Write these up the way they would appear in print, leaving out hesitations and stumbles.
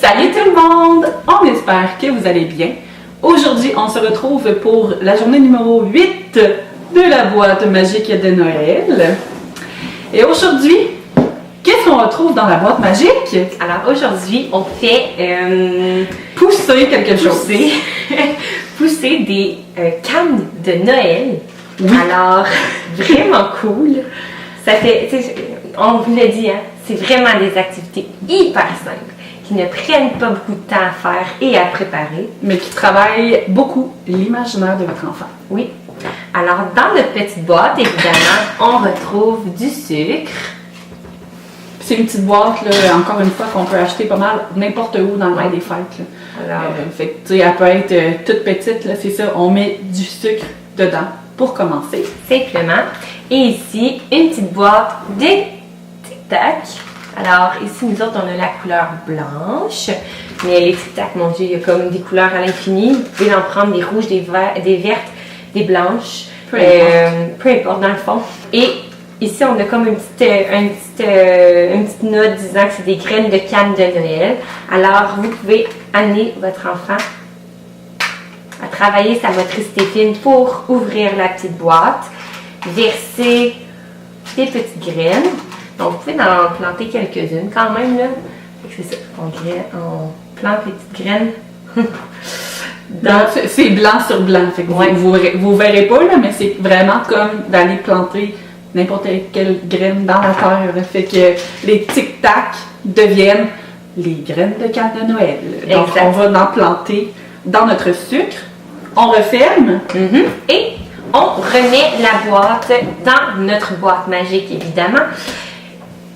Salut tout le monde! On espère que vous allez bien. Aujourd'hui, on se retrouve pour la journée numéro 8 de la boîte magique de Noël. Et aujourd'hui, qu'est-ce qu'on retrouve dans la boîte magique? Alors aujourd'hui, on fait Pousser quelque chose. pousser des cannes de Noël. Oui. Alors, vraiment cool. Ça fait, on vous l'a dit, hein, c'est vraiment des activités hyper simples qui ne prennent pas beaucoup de temps à faire et à préparer. Mais qui travaille beaucoup l'imaginaire de votre enfant. Oui. Alors, dans notre petite boîte, évidemment, on retrouve du sucre. C'est une petite boîte, là, encore une fois, qu'on peut acheter pas mal n'importe où dans le temps des fêtes. Là. Alors, Fait que, tu sais, elle peut être toute petite, là, c'est ça, on met du sucre dedans pour commencer. simplement. Et ici, une petite boîte de tic-tac. Alors, ici, nous autres, on a la couleur blanche. Mais les tic-tac, mon Dieu, il y a comme des couleurs à l'infini. Vous pouvez en prendre des rouges, des vertes, des blanches. Peu importe. Peu importe, dans le fond. Et ici, on a comme une petite note disant que c'est des graines de canne de Noël. Alors, vous pouvez amener votre enfant à travailler sa motricité fine pour ouvrir la petite boîte, verser des petites graines. Donc, vous pouvez en planter quelques-unes quand même, là. C'est ça, on plante les petites graines. C'est blanc sur blanc, fait que Ouais. vous verrez pas, là, mais c'est vraiment comme d'aller planter n'importe quelle graine dans la terre. Fait que les tic-tac deviennent les graines de canne de Noël. Donc, Exact. on va en planter dans notre sucre. On referme. Et on remet la boîte dans notre boîte magique, évidemment.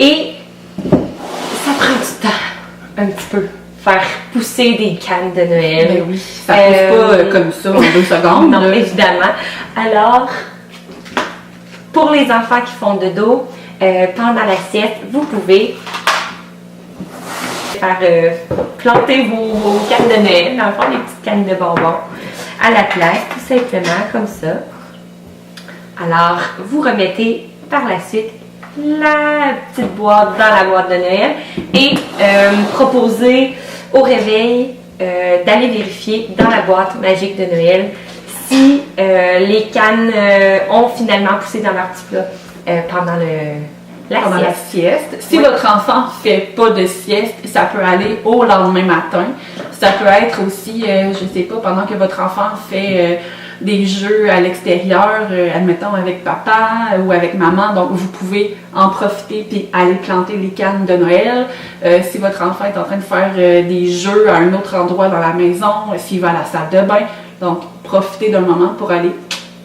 Et ça prend du temps, un petit peu, faire pousser des cannes de Noël. Ben oui, ça pousse pas comme ça en 2 secondes. Non, là. évidemment. Alors, pour les enfants qui font de dos, pendant la sieste, vous pouvez faire planter vos cannes de Noël, dans le fond, des petites cannes de bonbons, à la place, tout simplement, comme ça. Alors, vous remettez par la suite la petite boîte dans la boîte de Noël et proposez au réveil d'aller vérifier dans la boîte magique de Noël si les cannes ont finalement poussé dans leur petit plat pendant Pendant la sieste. sieste. Si Oui. votre enfant fait pas de sieste, ça peut aller au lendemain matin. Ça peut être aussi, je sais pas, pendant que votre enfant fait des jeux à l'extérieur, admettons avec papa ou avec maman. Donc, vous pouvez en profiter puis aller planter les cannes de Noël. Si votre enfant est en train de faire des jeux à un autre endroit dans la maison, s'il va à la salle de bain. Donc, profitez d'un moment pour aller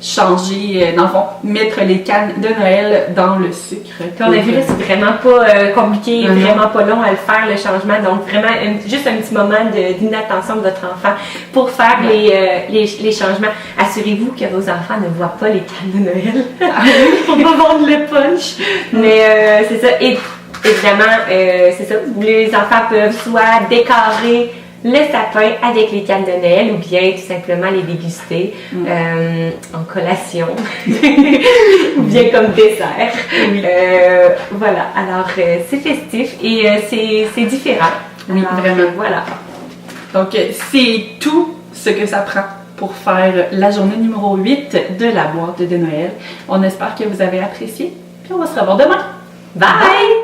changer, dans le fond, mettre les cannes de Noël dans le sucre. Puis on a vu là, c'est vraiment pas compliqué, Non, non. vraiment pas long à le faire, le changement. Donc vraiment, juste un petit moment d'inattention de votre enfant pour faire les changements. Assurez-vous que vos enfants ne voient pas les cannes de Noël pour pas vendre le punch. Mais c'est ça. Et évidemment, c'est ça. Les enfants peuvent soit décorer le sapin avec les cannes de Noël ou bien tout simplement les déguster en collation ou bien comme dessert. Oui. Voilà, alors c'est festif et c'est différent. Oui, Alors, vraiment. Voilà. Donc, c'est tout ce que ça prend pour faire la journée numéro 8 de la boîte de Noël. On espère que vous avez apprécié. Puis on va se revoir demain. Bye!